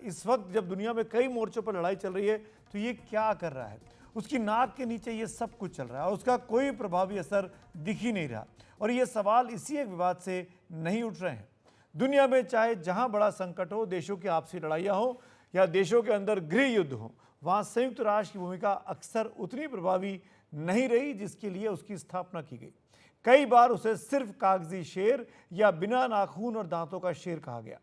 इस वक्त जब दुनिया में कई मोर्चों पर लड़ाई चल रही है तो ये क्या कर रहा है। उसकी नाक के नीचे ये सब कुछ चल रहा है और उसका कोई प्रभावी असर दिख ही नहीं रहा। और ये सवाल इसी एक विवाद से नहीं उठ रहे हैं। दुनिया में चाहे जहां बड़ा संकट हो, देशों की आपसी लड़ाइयाँ हो या देशों के अंदर गृह युद्ध हो, वहां संयुक्त राष्ट्र की भूमिका अक्सर उतनी प्रभावी नहीं रही जिसके लिए उसकी स्थापना की गई। कई बार उसे सिर्फ कागजी शेर या बिना नाखून और दांतों का शेर कहा गया,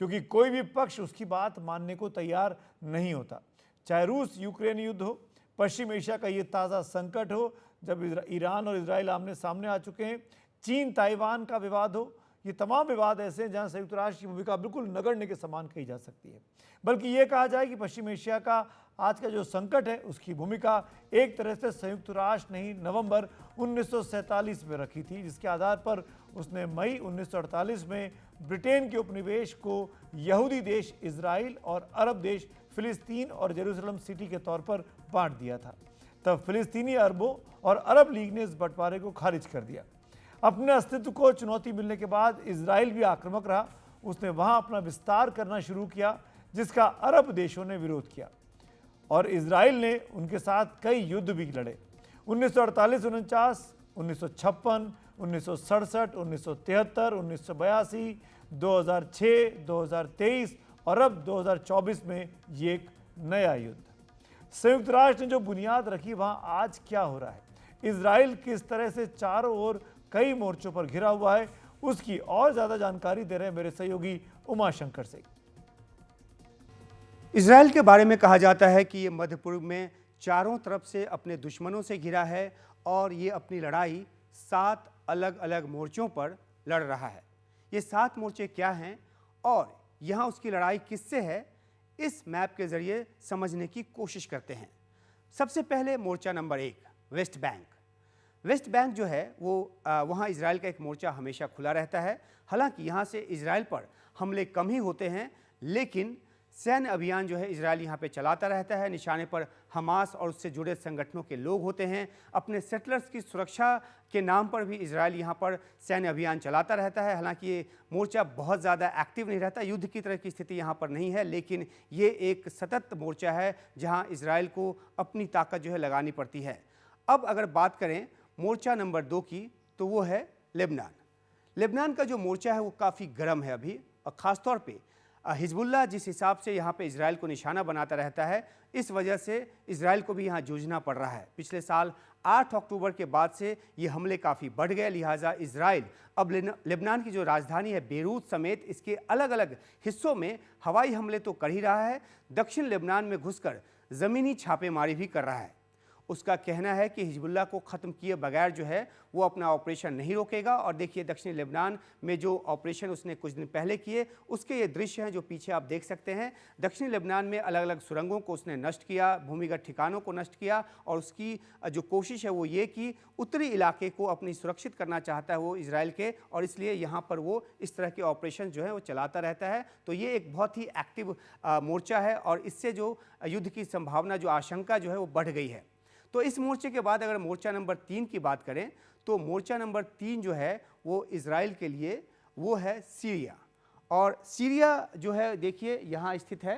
क्योंकि कोई भी पक्ष उसकी बात मानने को तैयार नहीं होता। चाहे रूस यूक्रेन युद्ध हो, पश्चिम एशिया का ये ताज़ा संकट हो जब ईरान और इजराइल आमने सामने आ चुके हैं, चीन ताइवान का विवाद हो, ये तमाम विवाद ऐसे हैं जहां संयुक्त राष्ट्र की भूमिका बिल्कुल नगण्य के समान कही जा सकती है। बल्कि ये कहा जाए कि पश्चिम एशिया का आज का जो संकट है उसकी भूमिका एक तरह से संयुक्त राष्ट्र ने ही नवंबर 1947 में रखी थी, जिसके आधार पर उसने मई 1948 में ब्रिटेन के उपनिवेश को यहूदी देश इजराइल और अरब देश फिलिस्तीन और जेरूसलम सिटी के तौर पर बांट दिया था। तब फिलिस्तीनी अरबों और अरब लीग ने इस बंटवारे को खारिज कर दिया। अपने अस्तित्व को चुनौती मिलने के बाद इजराइल भी आक्रामक रहा। उसने वहां अपना विस्तार करना शुरू किया, जिसका अरब देशों ने विरोध किया और इजराइल ने उनके साथ कई युद्ध भी लड़े। 1948-49, 1956, 1967, 1973, 1982, 2006, 2023 और अब 2024 में ये एक नया युद्ध। संयुक्त राष्ट्र ने जो बुनियाद रखी, वहां आज क्या हो रहा है, इजराइल किस तरह से चारों ओर कई मोर्चों पर घिरा हुआ है, उसकी और ज्यादा जानकारी दे रहे हैं मेरे सहयोगी उमाशंकर सिंह। इजराइल के बारे में कहा जाता है कि ये मध्य पूर्व में चारों तरफ से अपने दुश्मनों से घिरा है और ये अपनी लड़ाई 7 अलग अलग मोर्चों पर लड़ रहा है। ये 7 मोर्चे क्या हैं और यहाँ उसकी लड़ाई किससे है, इस मैप के जरिए समझने की कोशिश करते हैं। सबसे पहले मोर्चा number 1, West Bank. West Bank जो है वो वहाँ इजराइल का एक मोर्चा हमेशा खुला रहता है। हालांकि यहाँ से इजराइल पर हमले कम ही होते हैं, लेकिन सैन्य अभियान जो है इजराइल यहाँ पे चलाता रहता है। निशाने पर हमास और उससे जुड़े संगठनों के लोग होते हैं। अपने सेटलर्स की सुरक्षा के नाम पर भी इजराइल यहाँ पर सैन्य अभियान चलाता रहता है। हालांकि ये मोर्चा बहुत ज़्यादा एक्टिव नहीं रहता, युद्ध की तरह की स्थिति यहाँ पर नहीं है, लेकिन ये एक सतत मोर्चा है जहाँ इजराइल को अपनी ताकत जो है लगानी पड़ती है। अब अगर बात करें मोर्चा नंबर 2 की, तो वो है लेबनान। लेबनान का जो मोर्चा है वो काफ़ी गर्म है अभी, और ख़ासतौर पे हिजबुल्लाह जिस हिसाब से यहाँ पे इजराइल को निशाना बनाता रहता है, इस वजह से इजराइल को भी यहाँ जूझना पड़ रहा है। पिछले साल 8 अक्टूबर के बाद से ये हमले काफ़ी बढ़ गए, लिहाजा इजराइल अब लेबनान की जो राजधानी है बेरूत समेत इसके अलग अलग हिस्सों में हवाई हमले तो कर ही रहा है, दक्षिण लेबनान में घुसकर ज़मीनी छापेमारी भी कर रहा है। उसका कहना है कि हिजबुल्लाह को ख़त्म किए बगैर जो है वो अपना ऑपरेशन नहीं रोकेगा। और देखिए दक्षिणी लेबनान में जो ऑपरेशन उसने कुछ दिन पहले किए, उसके ये दृश्य हैं जो पीछे आप देख सकते हैं। दक्षिणी लेबनान में अलग अलग सुरंगों को उसने नष्ट किया, भूमिगत ठिकानों को नष्ट किया, और उसकी जो कोशिश है वो ये कि उत्तरी इलाके को अपनी सुरक्षित करना चाहता है वो इजराइल के, और इसलिए यहाँ पर वो इस तरह के ऑपरेशन जो है वो चलाता रहता है। तो ये एक बहुत ही एक्टिव मोर्चा है और इससे जो युद्ध की संभावना, जो आशंका जो है वो बढ़ गई है। तो इस मोर्चे के बाद अगर मोर्चा नंबर 3 की बात करें, तो मोर्चा नंबर 3 जो है वो इजराइल के लिए वो है सीरिया। और सीरिया जो है देखिए यहाँ स्थित है,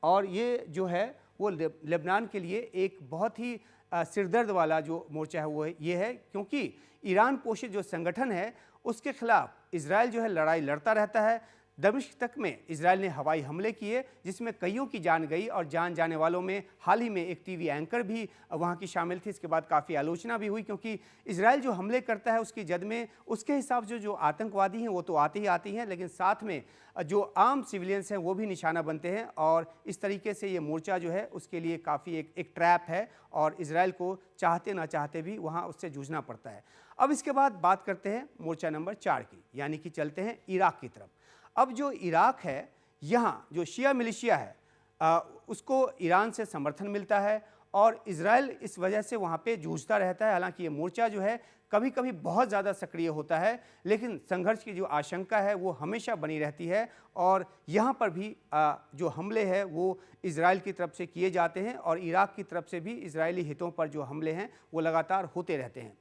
और ये जो है वो लेबनान के लिए एक बहुत ही सिरदर्द वाला जो मोर्चा है वो ये है, क्योंकि ईरान पोषित जो संगठन है उसके खिलाफ इजराइल जो है लड़ाई लड़ता रहता है। दमिश्क तक में इजराइल ने हवाई हमले किए जिसमें कईयों की जान गई, और जान जाने वालों में हाल ही में एक टीवी एंकर भी वहां की शामिल थी। इसके बाद काफ़ी आलोचना भी हुई, क्योंकि इजराइल जो हमले करता है उसकी जद में उसके हिसाब से जो आतंकवादी हैं वो तो आते ही आते हैं, लेकिन साथ में जो आम सिविलियंस हैं वो भी निशाना बनते हैं। और इस तरीके से ये मोर्चा जो है उसके लिए काफ़ी एक ट्रैप है, और इजराइल को चाहते ना चाहते भी वहाँ उससे जूझना पड़ता है। अब इसके बाद बात करते हैं मोर्चा नंबर 4 की, यानी कि चलते हैं इराक की तरफ। अब जो इराक है, यहाँ जो शिया मिलिशिया है उसको ईरान से समर्थन मिलता है, और इजराइल इस वजह से वहाँ पे जूझता रहता है। हालांकि ये मोर्चा जो है कभी कभी बहुत ज़्यादा सक्रिय होता है, लेकिन संघर्ष की जो आशंका है वो हमेशा बनी रहती है, और यहाँ पर भी जो हमले हैं वो इजराइल की तरफ से किए जाते हैं, और इराक की तरफ से भी इजरायली हितों पर जो हमले हैं वो लगातार होते रहते हैं।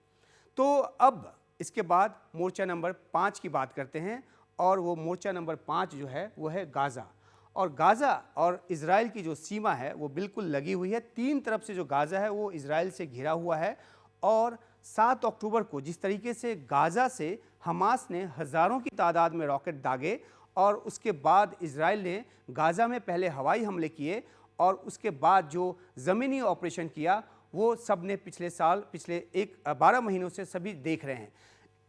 तो अब इसके बाद मोर्चा नंबर 5 की बात करते हैं, और वो मोर्चा नंबर 5 जो है वो है गाज़ा। और गाज़ा और इज़राइल की जो सीमा है वो बिल्कुल लगी हुई है। तीन तरफ से जो गाज़ा है वो इज़राइल से घिरा हुआ है। और 7 अक्टूबर को जिस तरीके से गाज़ा से हमास ने हज़ारों की तादाद में रॉकेट दागे और उसके बाद इज़राइल ने गाज़ा में पहले हवाई हमले किए और उसके बाद जो ज़मीनी ऑपरेशन किया, वो सब ने पिछले 12 महीनों से सभी देख रहे हैं।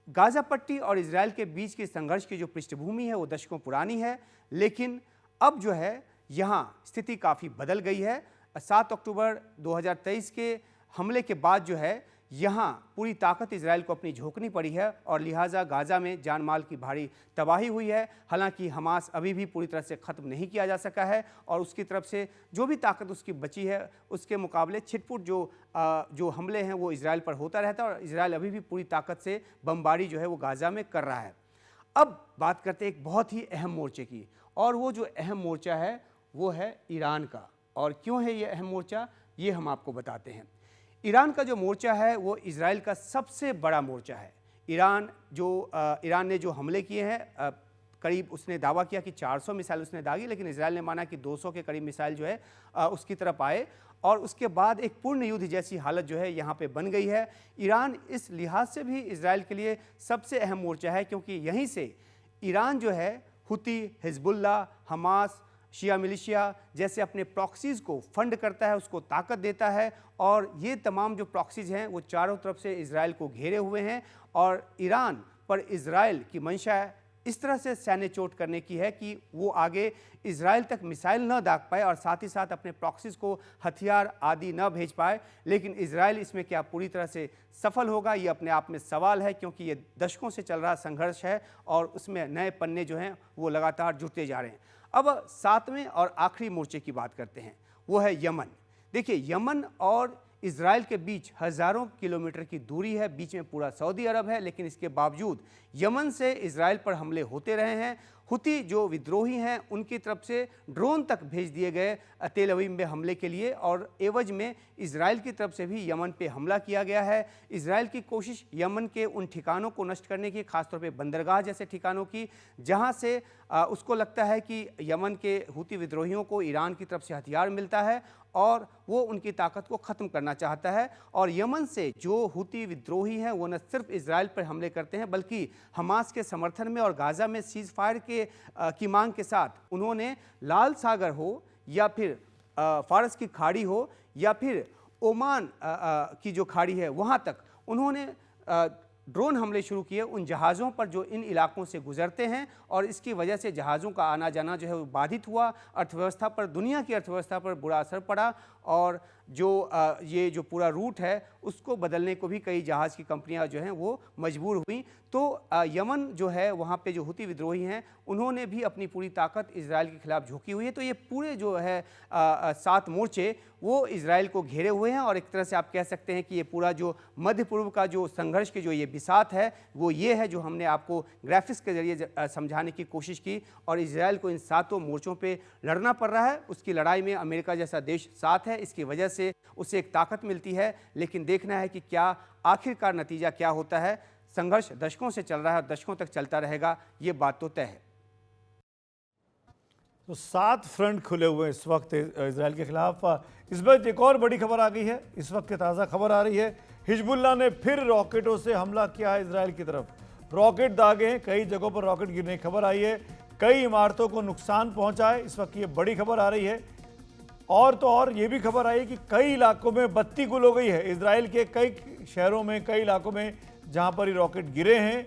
गाज़ा पट्टी और इज़राइल के बीच के संघर्ष की जो पृष्ठभूमि है वो दशकों पुरानी है, लेकिन अब जो है यहाँ स्थिति काफ़ी बदल गई है। 7 अक्टूबर 2023 के हमले के बाद जो है यहाँ पूरी ताकत इजराइल को अपनी झोंकनी पड़ी है और लिहाजा गाज़ा में जान माल की भारी तबाही हुई है। हालांकि हमास अभी भी पूरी तरह से ख़त्म नहीं किया जा सका है और उसकी तरफ से जो भी ताकत उसकी बची है उसके मुकाबले छिटपुट जो हमले हैं वो इजराइल पर होता रहता है और इजराइल अभी भी पूरी ताकत से बमबारी जो है वो गाज़ा में कर रहा है। अब बात करते हैं एक बहुत ही अहम मोर्चे की, और वो जो अहम मोर्चा है वो है ईरान का। और क्यों है ये अहम मोर्चा, ये हम आपको बताते हैं। ईरान का जो मोर्चा है वो इजराइल का सबसे बड़ा मोर्चा है। ईरान ने जो हमले किए हैं, करीब उसने दावा किया कि 400 मिसाइल उसने दागी, लेकिन इजराइल ने माना कि 200 के करीब मिसाइल जो है उसकी तरफ आए और उसके बाद एक पूर्ण युद्ध जैसी हालत जो है यहाँ पे बन गई है। ईरान इस लिहाज से भी इजराइल के लिए सबसे अहम मोर्चा है क्योंकि यहीं से ईरान जो है हुती, हिजबुल्लाह, हमास, शिया मिलिशिया जैसे अपने प्रॉक्सीज़ को फंड करता है, उसको ताकत देता है। और ये तमाम जो प्रॉक्सीज़ हैं वो चारों तरफ से इजराइल को घेरे हुए हैं और ईरान पर इजराइल की मंशा इस तरह से सैन्य चोट करने की है कि वो आगे इजराइल तक मिसाइल न दाग पाए और साथ ही साथ अपने प्रॉक्सीज़ को हथियार आदि न भेज पाए। लेकिन इजराइल इसमें क्या पूरी तरह से सफल होगा, ये अपने आप में सवाल है क्योंकि ये दशकों से चल रहा संघर्ष है और उसमें नए पन्ने जो हैं वो लगातार जुड़ते जा रहे हैं। अब 7वें और आखिरी मोर्चे की बात करते हैं, वो है यमन। देखिए, यमन और इजराइल के बीच हज़ारों किलोमीटर की दूरी है, बीच में पूरा सऊदी अरब है, लेकिन इसके बावजूद यमन से इजराइल पर हमले होते रहे हैं। हुती जो विद्रोही हैं उनकी तरफ से ड्रोन तक भेज दिए गए तेल अवीव में हमले के लिए और एवज में इजराइल की तरफ से भी यमन पे हमला किया गया है। इजराइल की कोशिश यमन के उन ठिकानों को नष्ट करने की, खासतौर पे बंदरगाह जैसे ठिकानों की, जहां से उसको लगता है कि यमन के हुती विद्रोहियों को ईरान की तरफ से हथियार मिलता है और वो उनकी ताकत को ख़त्म करना चाहता है। और यमन से जो हुती विद्रोही हैं वो न सिर्फ इजराइल पर हमले करते हैं बल्कि हमास के समर्थन में और गाज़ा में सीज़ फायर की मांग के साथ उन्होंने लाल सागर हो या फिर फारस की खाड़ी हो या फिर ओमान की जो खाड़ी है वहाँ तक उन्होंने ड्रोन हमले शुरू किए उन जहाज़ों पर जो इन इलाकों से गुजरते हैं और इसकी वजह से जहाज़ों का आना जाना जो है वो बाधित हुआ। अर्थव्यवस्था पर, दुनिया की अर्थव्यवस्था पर बुरा असर पड़ा और ये जो पूरा रूट है उसको बदलने को भी कई जहाज़ की कंपनियां जो हैं वो मजबूर हुई। तो यमन जो है वहाँ पे जो हुती विद्रोही हैं उन्होंने भी अपनी पूरी ताकत इजराइल के खिलाफ झोंकी हुई है। तो ये पूरे जो है 7 मोर्चे वो इजराइल को घेरे हुए हैं और एक तरह से आप कह सकते हैं कि ये पूरा जो मध्य पूर्व का जो संघर्ष की जो ये बिसात है वो ये है जो हमने आपको ग्राफिक्स के जरिए समझाने की कोशिश की। और इजराइल को इन 7 मोर्चों पे लड़ना पड़ रहा है। उसकी लड़ाई में अमेरिका जैसा देश साथ है, इसकी वजह से उसे एक ताकत मिलती है। लेकिन देखना है कि क्या आखिरकार नतीजा क्या होता है। संघर्ष दशकों से चल रहा है और दशकों तक चलता रहेगा, ये बात तो तय है। तो 7 फ्रंट खुले हुए इस वक्त इजराइल के खिलाफ। इस वक्त एक और बड़ी खबर आ गई है, इस वक्त की ताज़ा खबर आ रही है, हिजबुल्लाह ने फिर रॉकेटों से हमला किया है इजराइल की तरफ। रॉकेट दागे हैं, कई जगहों पर रॉकेट गिरने की खबर आई है, कई इमारतों को नुकसान पहुंचा है। इस वक्त ये बड़ी खबर आ रही है। और तो और ये भी खबर आई है कि कई इलाकों में बत्ती गुल हो गई है। इजराइल के कई शहरों में, कई इलाकों में जहां पर ये रॉकेट गिरे हैं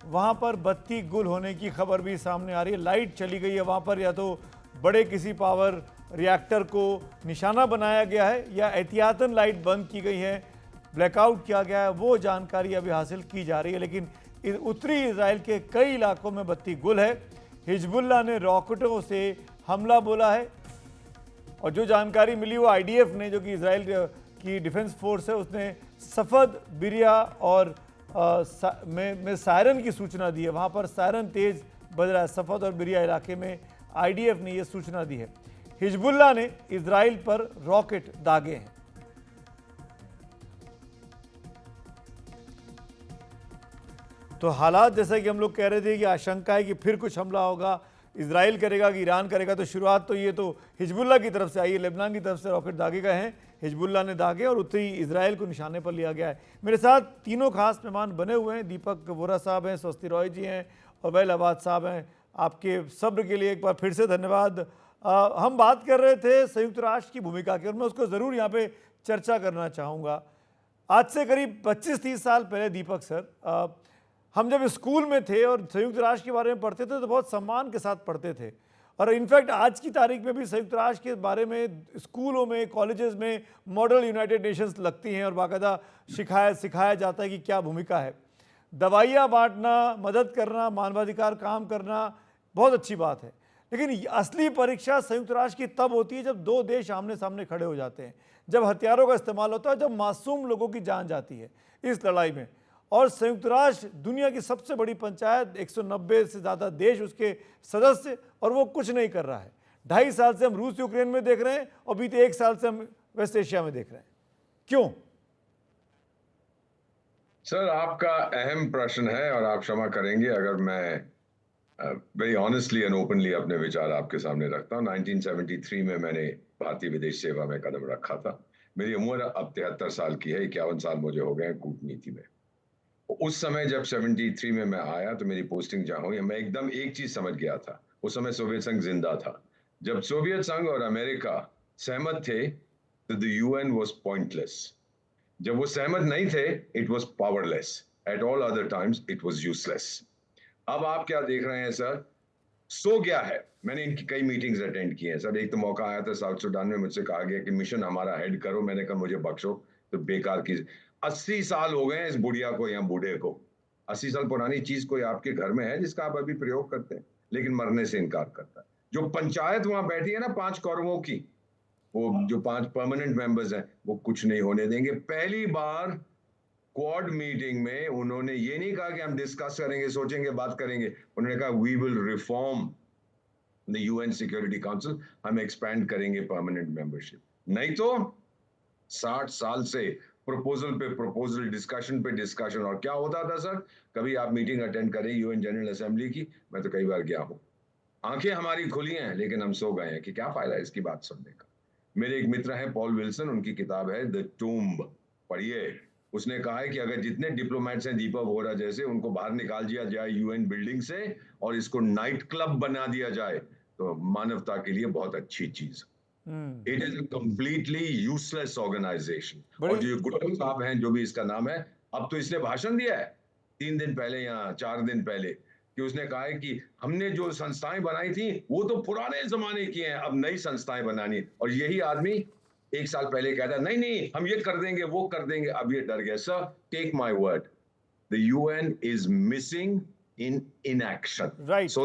वहां पर बत्ती गुल होने की खबर भी सामने आ रही है। लाइट चली गई है वहां पर, या तो बड़े किसी पावर रिएक्टर को निशाना बनाया गया है या एहतियातन लाइट बंद की गई है, ब्लैकआउट किया गया है, वो जानकारी अभी हासिल की जा रही है। लेकिन उत्तरी इजराइल के कई इलाकों में बत्ती गुल है। हिजबुल्लाह ने रॉकेटों से हमला बोला है और जो जानकारी मिली वो IDF ने, जो कि इजराइल की डिफेंस फोर्स है, उसने सफद, बिरिया और में सायरन की सूचना दी है। वहाँ पर सायरन तेज बज रहा है सफद और बिरिया इलाके में। IDF ने ये सूचना दी है। हिजबुल्लाह ने इजराइल पर रॉकेट दागे हैं। तो हालात जैसा कि हम लोग कह रहे थे कि आशंका है कि फिर कुछ हमला होगा, इजराइल करेगा कि ईरान करेगा, तो शुरुआत तो ये तो हिजबुल्लाह की तरफ से आई है, लेबनान की तरफ से रॉकेट दागे गए हैं, हिजबुल्लाह ने दागे और उतरी इजराइल को निशाने पर लिया गया है। मेरे साथ तीनों खास मेहमान बने हुए हैं, दीपक वोरा साहब हैं, स्वस्ति रॉय जी हैं और वैल आबाद साहब हैं। आपके सब्र के लिए एक बार फिर से धन्यवाद। हम बात कर रहे थे संयुक्त राष्ट्र की भूमिका की और मैं उसको ज़रूर यहाँ पे चर्चा करना चाहूँगा। आज से करीब 25-30 साल पहले दीपक सर, हम जब स्कूल में थे और संयुक्त राष्ट्र के बारे में पढ़ते थे तो बहुत सम्मान के साथ पढ़ते थे, और इनफैक्ट आज की तारीख में भी संयुक्त राष्ट्र के बारे में स्कूलों में, कॉलेजेस में मॉडल यूनाइटेड नेशंस लगती हैं और बाकायदा सिखाया जाता है कि क्या भूमिका है। दवाइयाँ बांटना, मदद करना, मानवाधिकार काम करना बहुत अच्छी बात है, लेकिन असली परीक्षा संयुक्त राष्ट्र की तब होती है जब दो देश आमने सामने खड़े हो जाते हैं, जब हथियारों का इस्तेमाल होता है, जब मासूम लोगों की जान जाती है इस लड़ाई में। और संयुक्त राष्ट्र दुनिया की सबसे बड़ी पंचायत, 190 से ज़्यादा देश उसके सदस्य, और वो कुछ नहीं कर रहा है। 2.5 साल से हम रूस यूक्रेन में देख रहे हैं और बीते 1 साल से हम वेस्ट एशिया में देख रहे हैं। क्यों? सर, आपका अहम प्रश्न है और आप क्षमा करेंगे अगर मैं वेरी ऑनेस्टली एंड ओपनली अपने विचार आपके सामने रखता हूँ। 1973 में मैंने भारतीय विदेश सेवा में कदम रखा था। मेरी उम्र अब 73 साल की है, 51 साल मुझे हो गए कूटनीति में। उस समय जब 73 में मैं आया तो मेरी पोस्टिंग जहाँ हुई, मैं एकदम एक चीज समझ गया था। उस समय सोवियत संघ जिंदा था। जब सोवियत संघ और अमेरिका सहमत थे तो द यूएन वाज पॉइंटलेस। जब वो सहमत नहीं थे, it was powerless. At all other times it was useless. अब आप क्या देख रहे हैं सर? सो गया है। मैंने इनकी कई मीटिंग्स अटेंड की हैं सर। एक तो मौका आया था साउथ सुडान में, मुझसे कहा गया कि मिशन हमारा हेड करो। मैंने कहा मुझे बख्शो, तो बेकार की 80 साल हो गए हैं इस बुढ़िया को या बूढ़े को। 80 साल पुरानी चीज कोई आपके घर में है जिसका आप अभी प्रयोग करते हैं, लेकिन मरने से इनकार करता है। जो पंचायत वहां बैठी है ना 5 कौरवों की, वो जो 5 परमानेंट मेंबर्स हैं, वो कुछ नहीं होने देंगे। पहली बार क्वाड मीटिंग में उन्होंने ये नहीं कहा कि हम डिस्कस करेंगे, सोचेंगे, बात करेंगे। उन्होंने कहा we will reform the UN security council, हम एक्सपैंड करेंगे परमानेंट मेंबरशिप। नहीं तो 60 साल से प्रपोजल पे प्रपोजल, डिस्कशन पे डिस्कशन। और क्या होता था सर? कभी आप मीटिंग अटेंड करें यूएन जनरल असेंबली की, मैं तो कई बार गया हूं, आंखें हमारी खुली हैं लेकिन हम सो गए हैं कि क्या फायदा इसकी बात सुनने का। मेरे एक मित्र हैं पॉल विल्सन, उनकी किताब है द टूम्ब, पढ़िए। उसने कहा है कि अगर जितने डिप्लोमेट्स हैं दीपक वोरा जैसे, उनको बाहर निकाल दिया जाए यूएन बिल्डिंग से और इसको नाइट क्लब बना दिया जाए तो मानवता के लिए बहुत अच्छी चीज। It is a completely useless organization. और जो गुटल साहब हैं, जो भी इसका नाम है, अब तो इसने भाषण दिया है 3 दिन पहले या 4 दिन पहले, कि उसने कहा है कि हमने जो संस्थाएं बनाई थी वो तो पुराने जमाने की हैं, अब नई संस्थाएं बनानी। और यही आदमी 1 साल पहले कहता नहीं नहीं हम ये कर देंगे, वो कर देंगे, अब ये डर गया। Sir, take my word, the UN is missing in action. Right,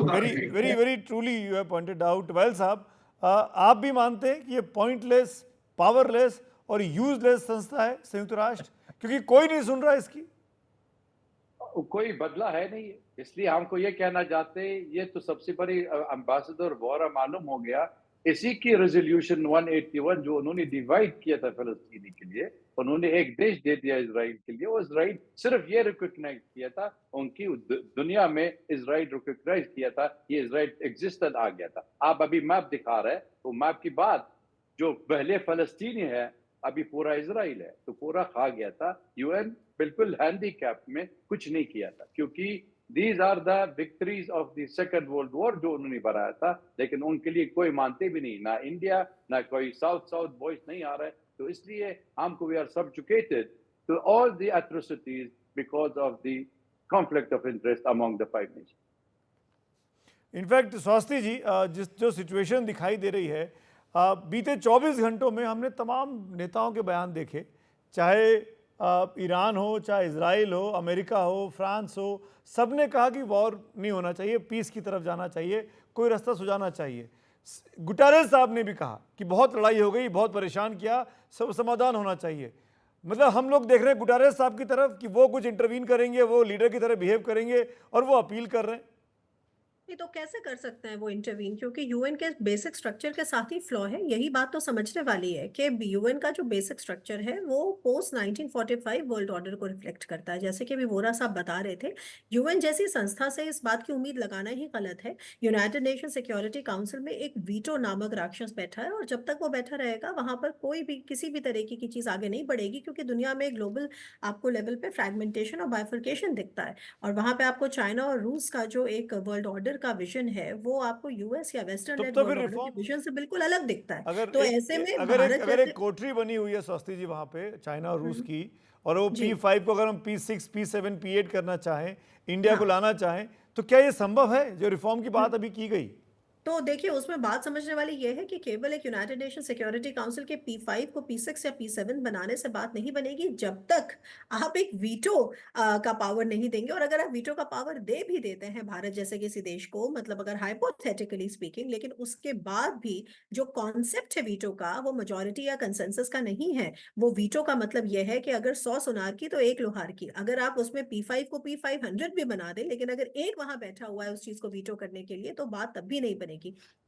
very truly you have pointed out. Well साहब, आप भी मानते हैं कि ये पॉइंटलेस, पावरलेस और यूजलेस संस्था है संयुक्त राष्ट्र, क्योंकि कोई नहीं सुन रहा इसकी? कोई बदला है नहीं, इसलिए हमको ये कहना चाहते हैं, ये तो सबसे बड़ी एम्बेसडर वोरा मालूम हो गया। इसी की रेजोल्यूशन 181 जो उन्होंने डिवाइड किया था फलस्तीनी के लिए, उन्होंने एक देश दे दिया इजराइल के लिए। वो इजराइल सिर्फ ये रिकॉग्नाइज किया था, उनकी दुनिया में इजराइल रिकॉग्नाइज किया था, ये इजराइल एग्जिस्टेंट आ गया था। आप अभी मैप दिखा रहे हैं, तो मैप की बात जो पहले फलस्तीनी है, अभी पूरा इजराइल है, तो पूरा खा गया था। यूएन बिल्कुल हैंडीकैप में कुछ नहीं किया था, क्योंकि these are the victories of the second world war जो उन्होंने बनाया था, लेकिन उनके लिए कोई मानते भी नहीं, ना इंडिया ना कोई साउथ वॉइस नहीं आ रहा है। तो इसलिए हमको we are subjugated to all the atrocities because of the conflict of interest among the 5 nations. In fact स्वास्थ्य जी, जो सिचुएशन दिखाई दे रही है, बीते 24 घंटों में हमने तमाम नेताओं के बयान देखे, चाहे ईरान हो, चाहे इजराइल हो, अमेरिका हो, फ्रांस हो, सब ने कहा कि वॉर नहीं होना चाहिए, पीस की तरफ जाना चाहिए, कोई रास्ता सुझाना चाहिए। गुटारेस साहब ने भी कहा कि बहुत लड़ाई हो गई, बहुत परेशान किया, सब समाधान होना चाहिए। मतलब हम लोग देख रहे हैं गुटारेस साहब की तरफ कि वो कुछ इंटरवीन करेंगे, वो लीडर की तरह बिहेव करेंगे और वो अपील कर रहे हैं। नहीं तो कैसे कर सकते हैं वो इंटरवीन, क्योंकि यूएन के बेसिक स्ट्रक्चर के साथ ही फ्लॉ है। यही बात तो समझने वाली है कि यूएन का जो बेसिक स्ट्रक्चर है वो पोस्ट 1945 वर्ल्ड ऑर्डर को रिफ्लेक्ट करता है। जैसे कि अभी वोरा साहब बता रहे थे, यूएन जैसी संस्था से इस बात की उम्मीद लगाना ही गलत है। यूनाइटेड नेशन सिक्योरिटी काउंसिल में एक वीटो नामक राक्षस बैठा है, और जब तक वो बैठा रहेगा वहां पर कोई भी किसी भी तरीके की चीज आगे नहीं बढ़ेगी, क्योंकि दुनिया में ग्लोबल आपको लेवल पे फ्रैगमेंटेशन और बाइफर्केशन दिखता है। और वहां पे आपको चाइना और रूस का जो एक वर्ल्ड ऑर्डर का विजन है वो आपको यूएस या वेस्टर्न तब लेड तो वर्ल्ड फिर ऑर्डर के रिफॉर्म, विजन से बिल्कुल अलग दिखता है। अगर तो एक ऐसे में अगर एक भारत अगर एक जैसे कोठरी बनी हुई है स्वास्थ्य जी वहां पे चाइना और रूस की, और वो जी P5 को अगर हम P6 P7 P8 करना चाहें, इंडिया को हाँ लाना चाहें, तो क्या ये संभव है जो रिफॉर्म की बात अभी की गई? तो देखिए, उसमें बात समझने वाली यह है कि केवल एक यूनाइटेड नेशन सिक्योरिटी काउंसिल के P5 को P6 या P7 बनाने से बात नहीं बनेगी, जब तक आप एक वीटो का पावर नहीं देंगे। और अगर आप वीटो का पावर दे भी देते हैं भारत जैसे किसी देश को, मतलब अगर हाइपोथेटिकली स्पीकिंग, लेकिन उसके बाद भी जो कॉन्सेप्ट है वीटो का वो मेजोरिटी या कंसेंसस का नहीं है। वो वीटो का मतलब यह है कि अगर 100 सुनार की तो एक लोहार की। अगर आप उसमें P5 को P500 भी बना दें, लेकिन अगर एक वहां बैठा हुआ है उस चीज को वीटो करने के लिए, तो बात तब भी नहीं बनेगी।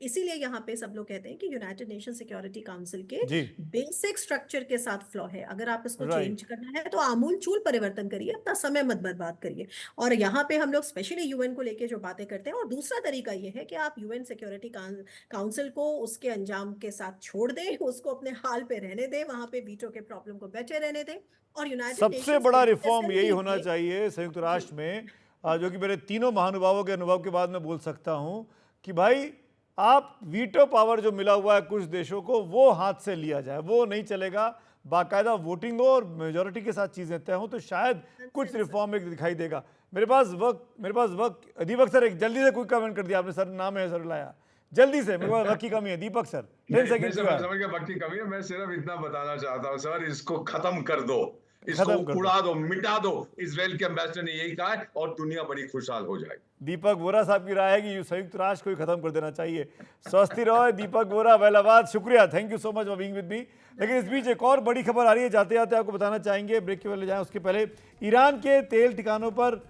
इसीलिए यहाँ पे सब लोग कहते हैं कि यूनाइटेड नेशन सिक्योरिटी काउंसिल के जी, बेसिक स्ट्रक्चर के साथ फ्लॉ है। अगर आप इसको चेंज राइट। करना है तो आमूल चूल परिवर्तन करिए, अपना समय मत बर्बाद करिए। और यहाँ पे हम लोग स्पेशली यूएन को लेके जो बातें करते हैं, और दूसरा तरीका ये है कि आप यूएन सिक्योरिटी काउंसिल को उसके अंजाम के साथ छोड़ दें, उसको अपने हाल पे रहने दें, वहां पे वीटो के प्रॉब्लम को बैठे रहने दें। और यूनाइटेड सबसे नेशंस बड़ा जनरल रिफॉर्म यही असेंबली होना में चाहिए संयुक्त जी राष्ट्र में, जो कि मेरे तीनों महानुभावों के अनुभव के बाद मैं बोल सकता हूं कि भाई आप वीटो पावर जो मिला हुआ है कुछ देशों को, वो हाथ से लिया जाए। वो नहीं चलेगा, बाकायदा वोटिंग हो और मेजोरिटी के साथ चीज़ें तय हों, तो शायद कुछ कंसेंसस। रिफॉर्म एक दिखाई देगा। मेरे पास वक्त दीपक सर, एक जल्दी से क्विक कमेंट कर दिया आपने, सर नाम है सर लाया, जल्दी से, मेरे पास वक्त की कमी है। दीपक सर 10 नहीं सेकंड सर, मैं समझ गया वक्त की कमी है। मैं सिर्फ इतना बताना चाहता हूँ सर, इसको खत्म कर दो, इसको खत्म कर दो। उड़ा दो, मिटा दो। इजराइल के एम्बेसडर ने यही कहा है और दुनिया बड़ी खुशहाल हो जाएगी। दीपक वोरा साहब की राय है कि संयुक्त राष्ट्र को ही खत्म कर देना चाहिए। स्वस्थ रहो दीपक वोरा, वेलाबाद, शुक्रिया, thank you so much for being with me. लेकिन इस बीच एक और बड़ी खबर आ रही है, जाते जाते आपको बताना चाहेंगे, ब्रेक के पहले जाएं उसके पहले। ईरान के तेल ठिकानों पर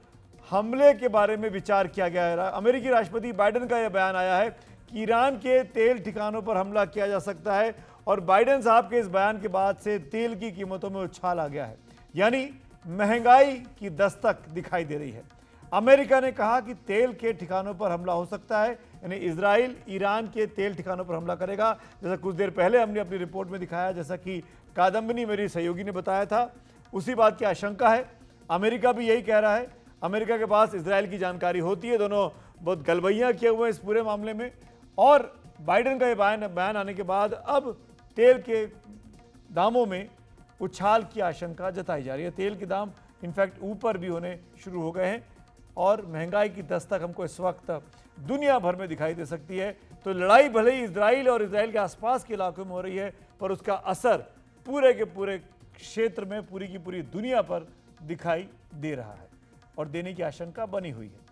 हमले के बारे में विचार किया गया है। अमेरिकी राष्ट्रपति बाइडेन का यह बयान आया है कि ईरान के तेल ठिकानों पर हमला किया जा सकता है, और बाइडेन साहब के इस बयान के बाद से तेल की कीमतों में उछाल आ गया है, यानी महंगाई की दस्तक दिखाई दे रही है। अमेरिका ने कहा कि तेल के ठिकानों पर हमला हो सकता है, यानी इजराइल ईरान के तेल ठिकानों पर हमला करेगा। जैसा कुछ देर पहले हमने अपनी रिपोर्ट में दिखाया, जैसा कि कादम्बिनी मेरी सहयोगी ने बताया था, उसी बात की आशंका है। अमेरिका भी यही कह रहा है। अमेरिका के पास इजराइल की जानकारी होती है, दोनों बहुत गलबैयाँ किए हुए हैं इस पूरे मामले में। और बाइडेन का ये बयान आने के बाद अब तेल के दामों में उछाल की आशंका जताई जा रही है। तेल के दाम इनफैक्ट ऊपर भी होने शुरू हो गए हैं, और महंगाई की दस्तक हमको इस वक्त दुनिया भर में दिखाई दे सकती है। तो लड़ाई भले ही इजराइल और इजराइल के आसपास के इलाकों में हो रही है, पर उसका असर पूरे के पूरे क्षेत्र में, पूरी की पूरी दुनिया पर दिखाई दे रहा है और देने की आशंका बनी हुई है।